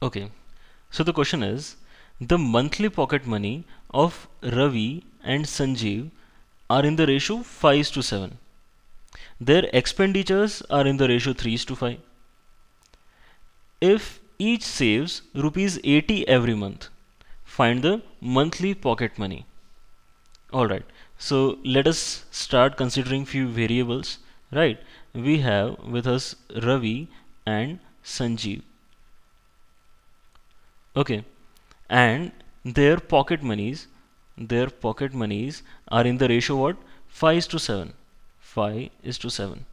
Okay, so the question is, the monthly pocket money of Ravi and Sanjeev are in the ratio 5:7. Their expenditures are in the ratio 3:5. If each saves rupees 80 every month, find the monthly pocket money. Alright, so let us start considering few variables. Right, we have with us Ravi and Sanjeev. Okay, and their pocket monies are in the ratio what? 5:7. 5:7.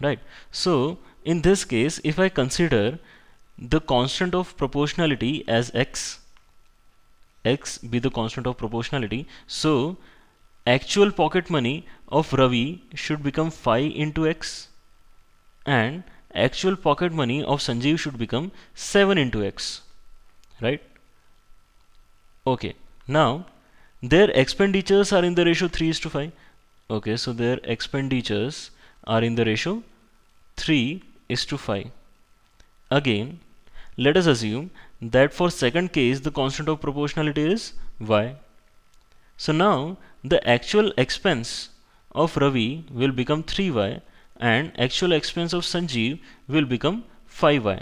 Right, so in this case, if I consider the constant of proportionality as x be the constant of proportionality, so actual pocket money of Ravi should become 5 into x, and actual pocket money of Sanjeev should become 7 into x. Right, okay, now their expenditures are in the ratio 3:5. Okay, so their expenditures are in the ratio 3:5. Again, let us assume that for second case the constant of proportionality is y. So now the actual expense of Ravi will become 3y and actual expense of Sanjeev will become 5y.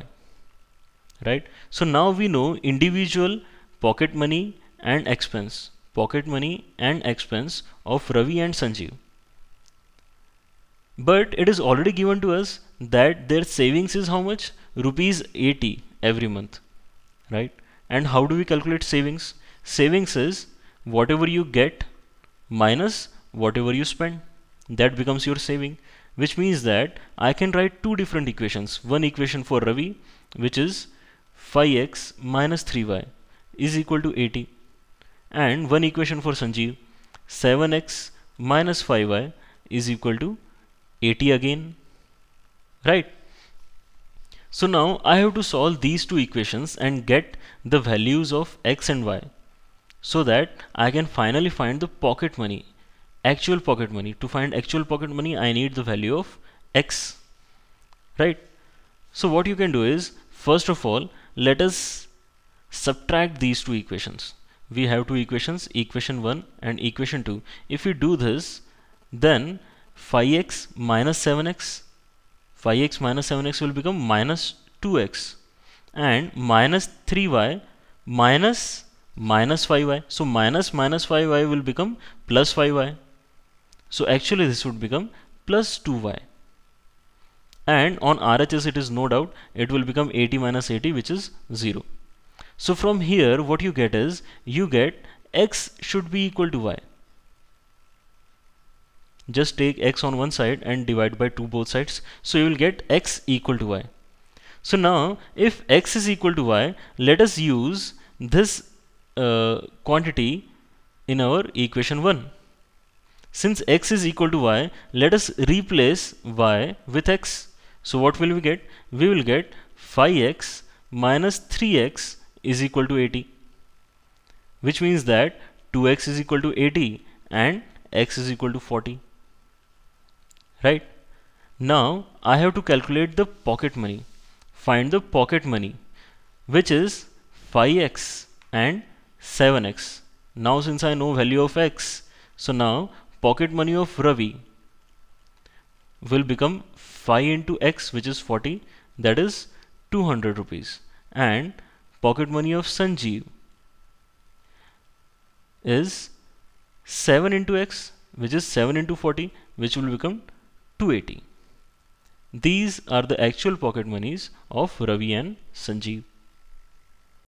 Right, so now we know individual pocket money and expense of Ravi and Sanjeev. But it is already given to us that their savings is how much? Rupees 80 every month. Right, and how do we calculate savings? Savings is whatever you get minus whatever you spend. That becomes your saving, which means that I can write two different equations. One equation for Ravi, which is 5x minus 3y is equal to 80, and one equation for Sanjeev, 7x minus 5y is equal to 80 again. Right, so now I have to solve these two equations and get the values of x and y, so that I can finally find the pocket money, actual pocket money. To find actual pocket money, I need the value of x. Right, so what you can do is, first of all, let us subtract these two equations. We have two equations, equation 1 and equation 2. If we do this, then 5x minus 7x will become minus 2x, and minus 3y minus 5y. So minus 5y will become plus 5y. So actually this would become plus 2y. And on RHS it is no doubt, it will become 80 minus 80, which is 0. So from here what you get is, you get x should be equal to y. Just take x on one side and divide by 2 both sides. So you will get x equal to y. So now if x is equal to y, let us use this quantity in our equation 1. Since x is equal to y, let us replace y with x. So what will we get? We will get 5x minus 3x is equal to 80, which means that 2x is equal to 80 and x is equal to 40. Right, now I have to calculate the pocket money. Find the pocket money, which is 5x and 7x. Now since I know value of x, so now pocket money of Ravi will become 5 into x, which is 40, that is 200 rupees, and pocket money of Sanjeev is 7 into x, which is 7 into 40, which will become 280. These are the actual pocket monies of Ravi and Sanjeev.